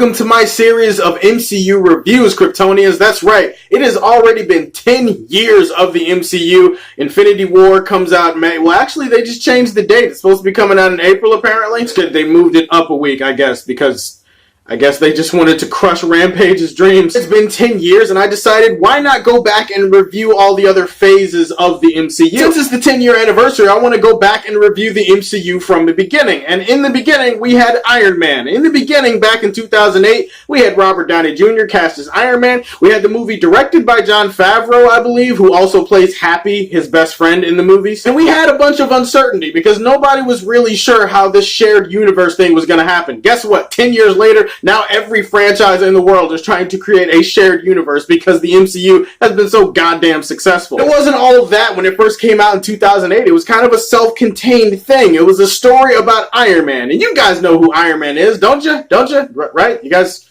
welcome to my series of MCU reviews, Kryptonians. That's right, it has already been 10 years of the MCU. Infinity War comes out in May. Well, actually, they just changed the date. It's supposed to be coming out in April, apparently. It's good they moved it up a week, I guess, because I guess they just wanted to crush Rampage's dreams. It's been 10 years, and I decided, why not go back and review all the other phases of the MCU? Since it's the 10-year anniversary, I want to go back and review the MCU from the beginning. And in the beginning, we had Iron Man. In the beginning, back in 2008, we had Robert Downey Jr. cast as Iron Man. We had the movie directed by Jon Favreau, I believe, who also plays Happy, his best friend in the movies. And we had a bunch of uncertainty, because nobody was really sure how this shared universe thing was going to happen. Guess what? 10 years later, now every franchise in the world is trying to create a shared universe because the MCU has been so goddamn successful. It wasn't all of that when it first came out in 2008. It was kind of a self-contained thing. It was a story about Iron Man. And you guys know who Iron Man is, don't you? Don't you? Right? You guys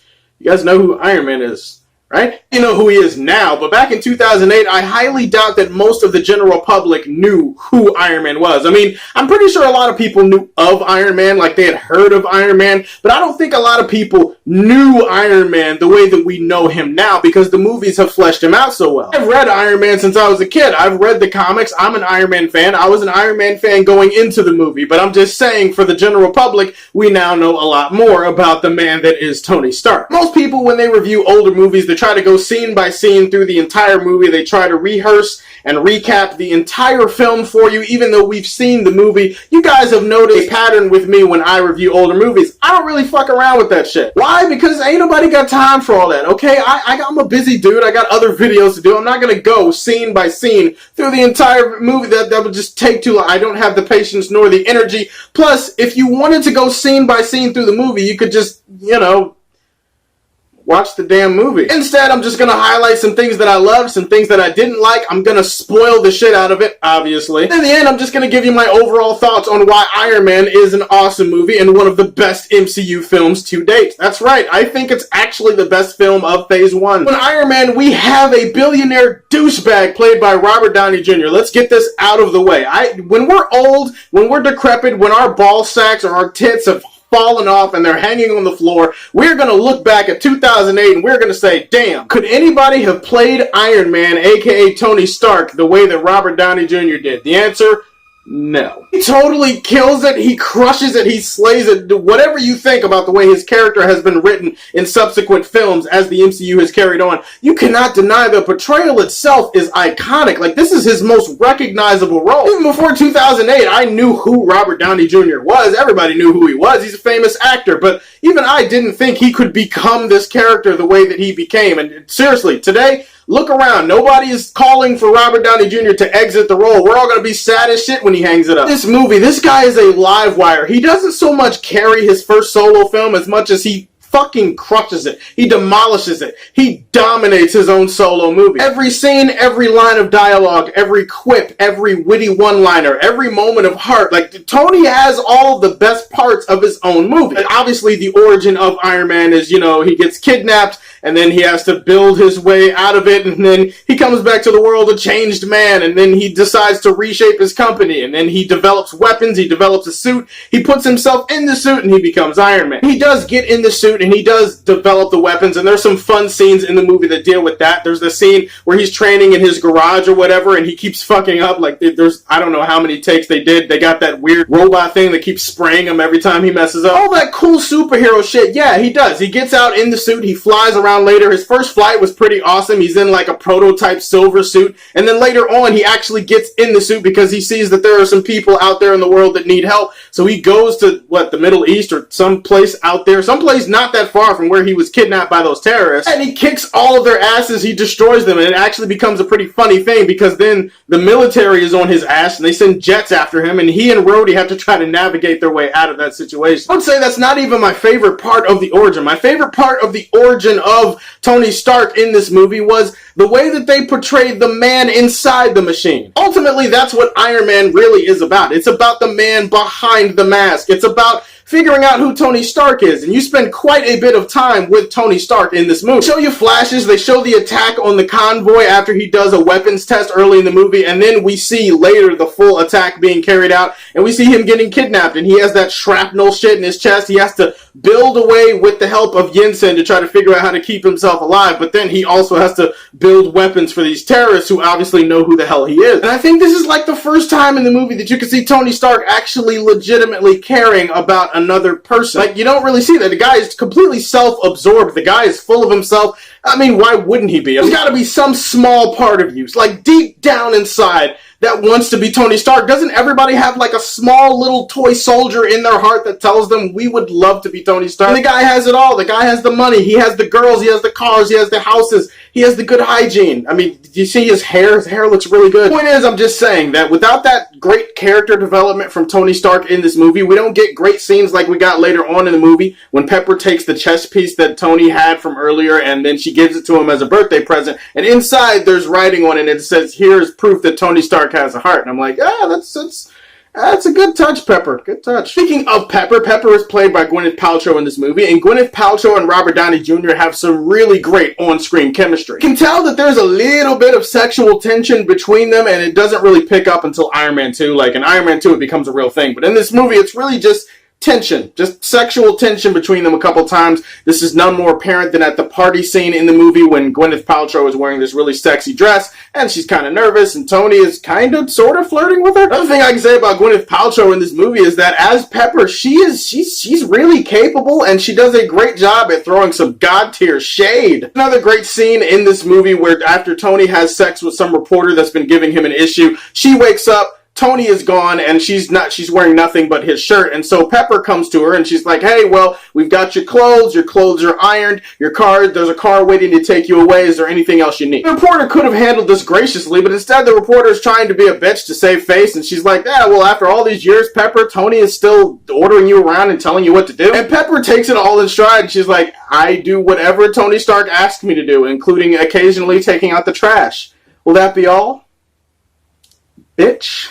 know who Iron Man is, right? You know who he is now, but back in 2008, I highly doubt that most of the general public knew who Iron Man was. I mean, I'm pretty sure a lot of people knew of Iron Man, like they had heard of Iron Man, but I don't think a lot of people knew Iron Man the way that we know him now because the movies have fleshed him out so well. I've read Iron Man since I was a kid. I've read the comics. I'm an Iron Man fan. I was an Iron Man fan going into the movie, but I'm just saying for the general public, we now know a lot more about the man that is Tony Stark. Most people, when they review older movies, they try to go scene by scene through the entire movie. They try to rehearse and recap the entire film for you, even though we've seen the movie. You guys have noticed a pattern with me when I review older movies. I don't really fuck around with that shit. Why? Because ain't nobody got time for all that, okay? I'm a busy dude. I got other videos to do. I'm not gonna go scene by scene through the entire movie. That would just take too long. I don't have the patience nor the energy. Plus, if you wanted to go scene by scene through the movie, you could just, watch the damn movie. Instead, I'm just going to highlight some things that I loved, some things that I didn't like. I'm going to spoil the shit out of it, obviously. In the end, I'm just going to give you my overall thoughts on why Iron Man is an awesome movie and one of the best MCU films to date. That's right. I think it's actually the best film of Phase 1. In Iron Man, we have a billionaire douchebag played by Robert Downey Jr. Let's get this out of the way. When we're old, when we're decrepit, when our ball sacks or our tits have fallen off and they're hanging on the floor, we're going to look back at 2008 and we're going to say, damn, could anybody have played Iron Man, aka Tony Stark, the way that Robert Downey Jr. did? The answer, no. He totally kills it, he crushes it, he slays it. Whatever you think about the way his character has been written in subsequent films as the MCU has carried on, you cannot deny the portrayal itself is iconic. Like, this is his most recognizable role. Even before 2008, I knew who Robert Downey Jr. was. Everybody knew who he was. He's a famous actor, but even I didn't think he could become this character the way that he became. And seriously, today, look around. Nobody is calling for Robert Downey Jr. to exit the role. We're all going to be sad as shit when he hangs it up. This movie, this guy is a live wire. He doesn't so much carry his first solo film as much as he fucking crushes it. He demolishes it. He dominates his own solo movie. Every scene, every line of dialogue, every quip, every witty one-liner, every moment of heart. Like, Tony has all the best parts of his own movie. And obviously, the origin of Iron Man is, he gets kidnapped, and then he has to build his way out of it, and then he comes back to the world a changed man, and then he decides to reshape his company, and then he develops weapons, he develops a suit, he puts himself in the suit, and he becomes Iron Man. He does get in the suit, and he does develop the weapons, and there's some fun scenes in the movie that deal with that. There's the scene where he's training in his garage or whatever, and he keeps fucking up. Like, there's, I don't know how many takes they did. They got that weird robot thing that keeps spraying him every time he messes up. All that cool superhero shit, yeah, he does. He gets out in the suit, he flies around later. His first flight was pretty awesome. He's in like a prototype silver suit, and then later on he actually gets in the suit because he sees that there are some people out there in the world that need help. So he goes to the Middle East or some place out there, someplace not that far from where he was kidnapped by those terrorists, and he kicks all of their asses. He destroys them, and it actually becomes a pretty funny thing because then the military is on his ass and they send jets after him, and he and Rhodey have to try to navigate their way out of that situation. I would say that's not even my favorite part of the origin. My favorite part of the origin of Tony Stark in this movie was the way that they portrayed the man inside the machine. Ultimately, that's what Iron Man really is about. It's about the man behind the mask. It's about figuring out who Tony Stark is. And you spend quite a bit of time with Tony Stark in this movie. They show you flashes, they show the attack on the convoy after he does a weapons test early in the movie, and then we see later the full attack being carried out, and we see him getting kidnapped, and he has that shrapnel shit in his chest. He has to build away with the help of Yinsen to try to figure out how to keep himself alive, but then he also has to build weapons for these terrorists who obviously know who the hell he is. And I think this is like the first time in the movie that you can see Tony Stark actually legitimately caring about another person. Like, you don't really see that. The guy is completely self-absorbed. The guy is full of himself. I mean, why wouldn't he be? There's gotta be some small part of you, like deep down inside, that wants to be Tony Stark. Doesn't everybody have like a small little toy soldier in their heart that tells them we would love to be Tony Stark? And the guy has it all. The guy has the money. He has the girls. He has the cars. He has the houses. He has the good hygiene. I mean, do you see his hair? His hair looks really good. The point is, I'm just saying that without that great character development from Tony Stark in this movie, we don't get great scenes like we got later on in the movie when Pepper takes the chess piece that Tony had from earlier and then she gives it to him as a birthday present. And inside there's writing on it and it says, here's proof that Tony Stark has a heart. And I'm like, that's a good touch, Pepper. Good touch. Speaking of Pepper, Pepper is played by Gwyneth Paltrow in this movie, and Gwyneth Paltrow and Robert Downey Jr. have some really great on-screen chemistry. You can tell that there's a little bit of sexual tension between them, and it doesn't really pick up until Iron Man 2. Like, in Iron Man 2, it becomes a real thing. But in this movie, it's really just tension, just sexual tension between them a couple times. This is none more apparent than at the party scene in the movie when Gwyneth Paltrow is wearing this really sexy dress and she's kind of nervous and Tony is kind of sort of flirting with her. Another thing I can say about Gwyneth Paltrow in this movie is that as Pepper, she's really capable and she does a great job at throwing some god tier shade. Another great scene in this movie where after Tony has sex with some reporter that's been giving him an issue, she wakes up, Tony is gone and she's wearing nothing but his shirt. And so Pepper comes to her and she's like, hey, well, we've got your clothes are ironed, there's a car waiting to take you away. Is there anything else you need? The reporter could have handled this graciously, but instead the reporter is trying to be a bitch to save face. And she's like, yeah, well, after all these years, Pepper, Tony is still ordering you around and telling you what to do. And Pepper takes it all in stride and she's like, I do whatever Tony Stark asks me to do, including occasionally taking out the trash. Will that be all? Bitch.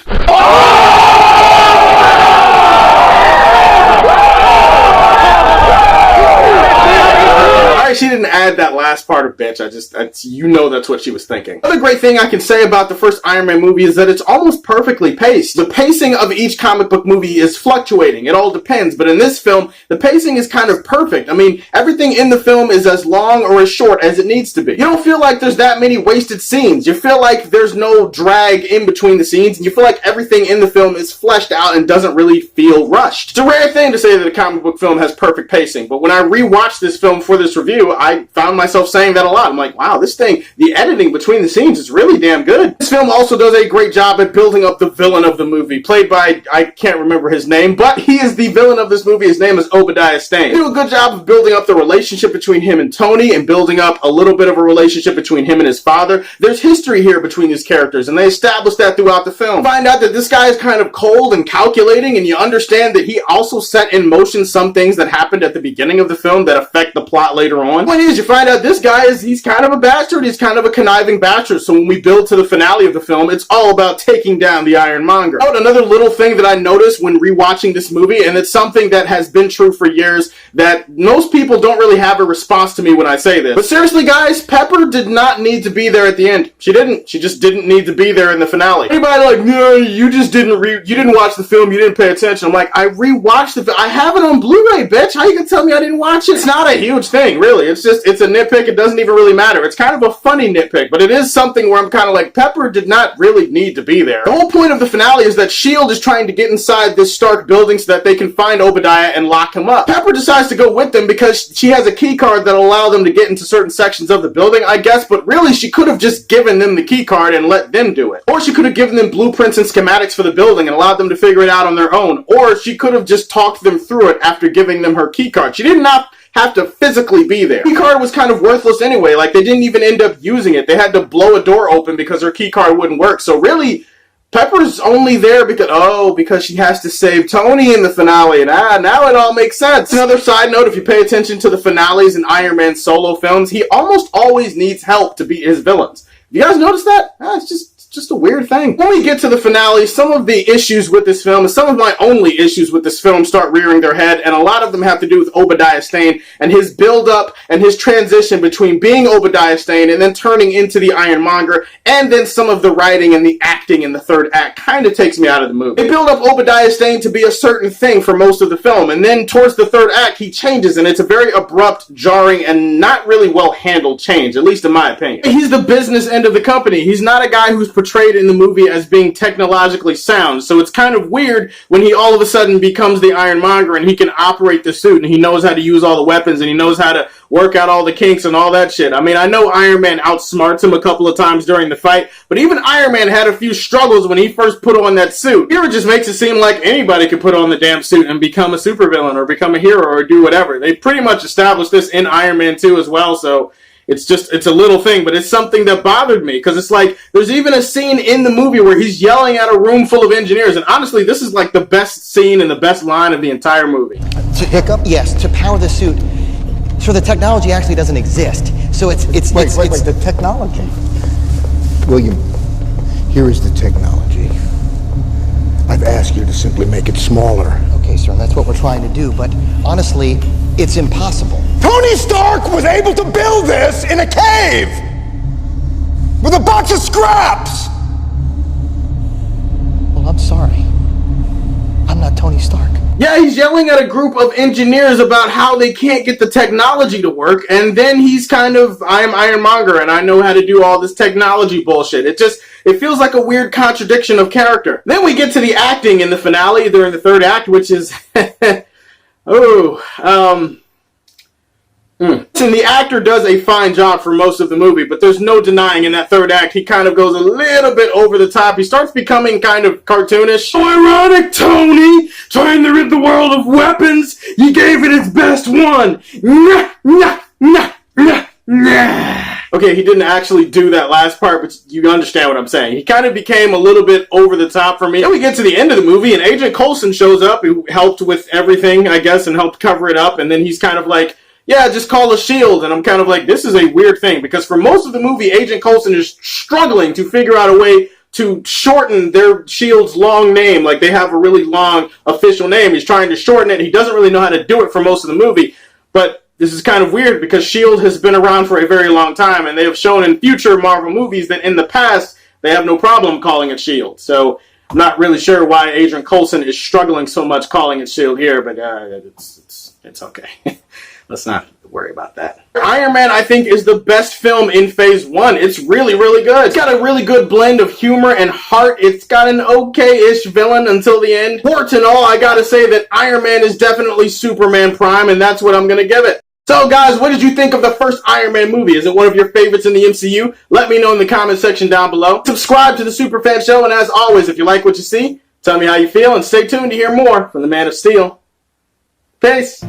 She didn't add that last part of bitch. You know that's what she was thinking. Another great thing I can say about the first Iron Man movie is that it's almost perfectly paced. The pacing of each comic book movie is fluctuating. It all depends. But in this film, the pacing is kind of perfect. I mean, everything in the film is as long or as short as it needs to be. You don't feel like there's that many wasted scenes. You feel like there's no drag in between the scenes, and you feel like everything in the film is fleshed out and doesn't really feel rushed. It's a rare thing to say that a comic book film has perfect pacing, but when I rewatched this film for this review, I found myself saying that a lot. I'm like, wow, this thing, the editing between the scenes is really damn good. This film also does a great job at building up the villain of the movie, played by, I can't remember his name, but he is the villain of this movie. His name is Obadiah Stane. They do a good job of building up the relationship between him and Tony and building up a little bit of a relationship between him and his father. There's history here between these characters, and they establish that throughout the film. You find out that this guy is kind of cold and calculating, and you understand that he also set in motion some things that happened at the beginning of the film that affect the plot later on. What is, you find out this guy he's kind of a bastard, he's kind of a conniving bastard, so when we build to the finale of the film, it's all about taking down the Ironmonger. Oh, another little thing that I noticed when rewatching this movie, and it's something that has been true for years, that most people don't really have a response to me when I say this. But seriously, guys, Pepper did not need to be there at the end. She didn't. She just didn't need to be there in the finale. Anybody like, no, you didn't watch the film, you didn't pay attention. I'm like, I rewatched the film. I have it on Blu-ray, bitch. How you gonna tell me I didn't watch it? It's not a huge thing, really. It's a nitpick. It doesn't even really matter. It's kind of a funny nitpick, but it is something where I'm kind of like, Pepper did not really need to be there. The whole point of the finale is that S.H.I.E.L.D. is trying to get inside this Stark building so that they can find Obadiah and lock him up. Pepper decides to go with them because she has a key card that'll allow them to get into certain sections of the building, I guess, but really she could have just given them the key card and let them do it. Or she could have given them blueprints and schematics for the building and allowed them to figure it out on their own. Or she could have just talked them through it after giving them her key card. She did not have to physically be there. Key card was kind of worthless anyway. Like, they didn't even end up using it. They had to blow a door open because her key card wouldn't work. So really, Pepper's only there because she has to save Tony in the finale. And now it all makes sense. Another side note, if you pay attention to the finales in Iron Man solo films, he almost always needs help to beat his villains. Have you guys noticed that? It's just a weird thing. When we get to the finale, some of the issues with this film, and some of my only issues with this film, start rearing their head, and a lot of them have to do with Obadiah Stane and his build-up and his transition between being Obadiah Stane and then turning into the Ironmonger, and then some of the writing and the acting in the third act kind of takes me out of the movie. They build up Obadiah Stane to be a certain thing for most of the film, and then towards the third act, he changes, and it's a very abrupt, jarring, and not really well-handled change, at least in my opinion. He's the business end of the company. He's not a guy who's portrayed in the movie as being technologically sound, so it's kind of weird when he all of a sudden becomes the Ironmonger and he can operate the suit and he knows how to use all the weapons and he knows how to work out all the kinks and all that shit. I mean, I know Iron Man outsmarts him a couple of times during the fight, but even Iron Man had a few struggles when he first put on that suit. Here it just makes it seem like anybody could put on the damn suit and become a supervillain or become a hero or do whatever. They pretty much established this in Iron Man 2 as well, so it's a little thing, but it's something that bothered me, because it's like, there's even a scene in the movie where he's yelling at a room full of engineers, and honestly, this is like the best scene and the best line of the entire movie. To hiccup? Yes, to power the suit. So the technology actually doesn't exist. So it's Wait, the technology? William, here is the technology. I've asked you to simply make it smaller. Okay, sir, that's what we're trying to do, but honestly, it's impossible. Tony Stark was able to build this in a cave! With a box of scraps! Well, I'm sorry. I'm not Tony Stark. Yeah, he's yelling at a group of engineers about how they can't get the technology to work, and then he's kind of, I'm Ironmonger and I know how to do all this technology bullshit. It feels like a weird contradiction of character. Then we get to the acting in the finale during the third act, which is, And the actor does a fine job for most of the movie, but there's no denying in that third act, he kind of goes a little bit over the top. He starts becoming kind of cartoonish. So ironic, Tony! Trying to rid the world of weapons, you gave it its best one! Nah, nah, nah, nah, nah. Okay, he didn't actually do that last part, but you understand what I'm saying. He kind of became a little bit over the top for me. Then we get to the end of the movie, and Agent Coulson shows up, who helped with everything, I guess, and helped cover it up, and then he's kind of like, yeah, just call a shield. And I'm kind of like, this is a weird thing, because for most of the movie, Agent Coulson is struggling to figure out a way to shorten their shield's long name. Like, they have a really long official name. He's trying to shorten it. He doesn't really know how to do it for most of the movie. But this is kind of weird, because shield has been around for a very long time, and they have shown in future Marvel movies that in the past, they have no problem calling it shield. So I'm not really sure why Agent Coulson is struggling so much calling it shield here, but it's okay. Let's not worry about that. Iron Man, I think, is the best film in Phase 1. It's really, really good. It's got a really good blend of humor and heart. It's got an okay-ish villain until the end. Warts and all, I gotta say that Iron Man is definitely Superman Prime, and that's what I'm gonna give it. So, guys, what did you think of the first Iron Man movie? Is it one of your favorites in the MCU? Let me know in the comment section down below. Subscribe to the Superfan Show, and as always, if you like what you see, tell me how you feel, and stay tuned to hear more from the Man of Steel. Peace.